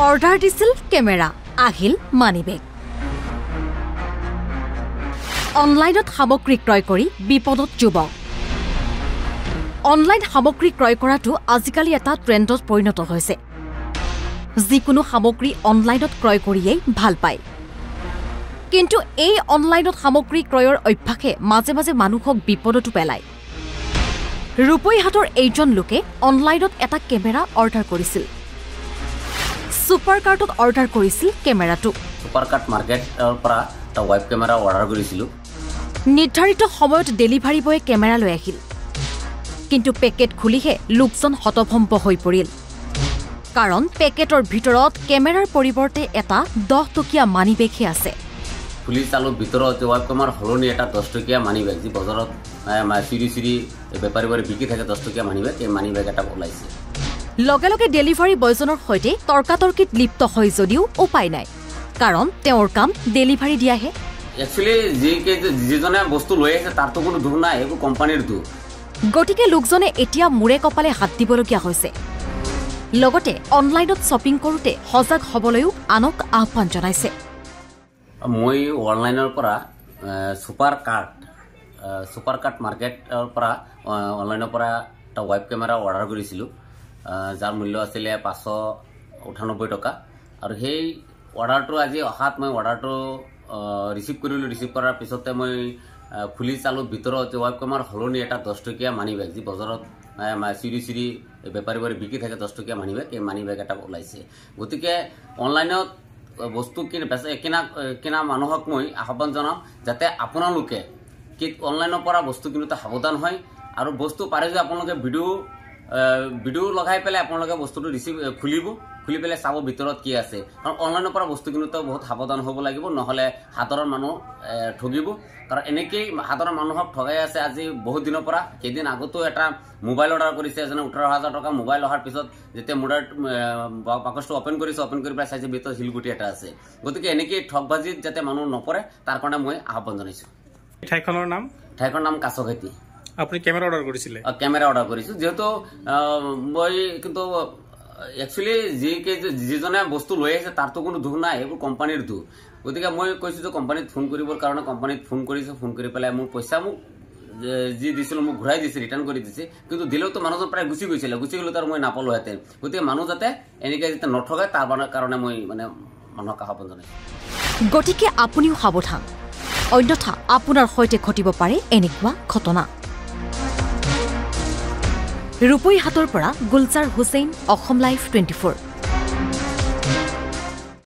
order দিছিল camera আহিল money bag অনলাইনত সামগ্ৰী ক্ৰয় কৰি বিপদত যুৱক অনলাইন সামগ্ৰী ক্ৰয় কৰাটো আজিকালি এটা ট্ৰেণ্ডত পৰিণত হৈছে যিকোনো সামগ্ৰী অনলাইনত ক্ৰয় কৰিয়েই ভাল পায় কিন্তু এই অনলাইনত সামগ্ৰী ক্ৰয়ৰ অভ্যাসে মাজে মাজে মানুহক বিপদতো পেলায় ৰূপৈহাটৰ এইজন লোকে অনলাইনত এটা কেমেৰা অৰ্ডাৰ কৰিছিল সুপাৰকাৰ্টত অৰ্ডাৰ কৰিছিল কেমেৰাটো সুপাৰকাৰ্ট মাৰ্কেটৰ পৰা এটা ৱেব কেমেৰা অৰ্ডাৰ কৰিছিলোঁ নিৰ্ধাৰিত সময়ত ডেলিভাৰী বয়ে কেমেৰা লৈ আহিল কিন্তু পেকেট খুলিহে লোকজন হতভম্ব হৈ পৰিল কাৰণ পেকেটৰ ভিতৰত কেমেৰাৰ পৰিৱৰ্তে এটা 10 টকীয়া মানিবেগহে আছে খুলি চালো ভিতৰত ৱেব কেমেৰাৰ হলনি এটা 10 টকীয়া মানিবেগ যি বজাৰত চিৰি বেপাৰীবোৰে বিকি থাকে 10 টকীয়া মানিবেগ এই মানিবেগ এটা ওলাইছে লগে লগে ডেলিভাৰী বয়জনৰ সৈতে তৰ্কাতৰ্কিত লিপ্ত হৈ যদিও উপায় নাই কাৰণ তেওঁৰ কাম ডেলিভাৰী দিয়াহে একচুৱেলি যিজনে বস্তু লৈ আছে তাৰতো কোনো দুখ নাই এইবোৰ কোম্পানীৰ দুখ গতিকে লোকজনে এতিয়া মূৰে কপালে হাত দিবলগীয়া হৈছে লগতে অনলাইনত শ্বপিং কৰোঁতে সজাগ হ'বলৈও আনক আহ্বান জনাইছে মই অনলাইনৰ পৰা সুপাৰকাৰ্ট মাৰ্কেটৰ পৰা অনলাইনৰ পৰা এটা ৱেব কেমেৰা অৰ্ডাৰ কৰিছিলোঁ যাৰ মূল্য আছিলে 598 টকা আৰু সেই অৰ্ডাৰটো আজি অহাত মই অৰ্ডাৰটো ৰিচিভ কৰিলোঁ ৰিচিভ কৰাৰ পিছতে মই খুলি চালোঁ ভিতৰত ৱেব কেমেৰাৰ হলনি এটা 10 টকীয়া মানিবেগ যি বজাৰত চিৰি বেপাৰীবোৰে বিকি থাকে 10 টকীয়া মানিবেগ এই মানিবেগ এটা ওলাইছে গতিকে অনলাইনত বস্তু কিনা মানুহক মই আহ্বান জনাম যাতে আপোনালোকে অনলাইনৰ পৰা বস্তু কিনোতে সাৱধান হয় আৰু বস্তু পাৰে যে আপোনালোকে ভিডিঅ' লগাই পেলাই আপোনালোকে বস্তুটো খুলি পেলাই চাব ভিতৰত কি আছে কাৰণ অনলাইনৰ পৰা বস্তু কিনোতে বহুত সাৱধান হ'ব লাগিব নহ'লে সাধাৰণ মানুহ ঠগিব কাৰণ এনেকেই সাধাৰণ মানুহক ঠগাই আছে আজি বহুত দিনৰ পৰা কেইদিন আগতো এটা মোবাইল অৰ্ডাৰ কৰিছে এজনে 18,000 টকা মোবাইল অহাৰ পিছত যেতিয়া বাকচটো অপেন কৰি পেলাই চাইছে ভিতৰত শিলগুটি এটা আছে গতিকে এনেকেই ঠগবাজিত যাতে মানুহ নপৰে তাৰ কাৰণে মই আহ্বান জনাইছোঁ ঠাইখনৰ নাম কাছঘাটি আপুনি কেমেৰা অৰ্ডাৰ কৰিছিলে কেমেৰা অৰ্ডাৰ কৰিছোঁ যিহেতু মই কিন্তু একচুৱেলি যিজনে বস্তু লৈ আছে তাৰতো কোনো দুখ নাই এইবোৰ কোম্পানীৰ দুখ গতিকে মই কৈছোঁ যে কোম্পানীত ফোন কৰিবৰ কাৰণে কোম্পানীত ফোন কৰিছোঁ ফোন কৰি পেলাই মোৰ পইচা যি দিছিলোঁ মোক ঘূৰাই দিছে ৰিটাৰ্ণ কৰি দিছে কিন্তু দিলেওতো মানুহজন প্ৰায় গুচি গ'লেতো আৰু মই নাপালোহেঁতেন গতিকে মানুহ যাতে এনেকৈ যাতে নঠগায় তাৰ কাৰণে মই মানে মানুহক আহ্বান জনাইছোঁ গতিকে আপুনিও সাৱধান অন্যথা আপোনাৰ সৈতে ঘটিব পাৰে এনেকুৱা ঘটনা ৰূপৈহাটৰ পৰা গুলজাৰ হুছেইন অসম লাইভ 24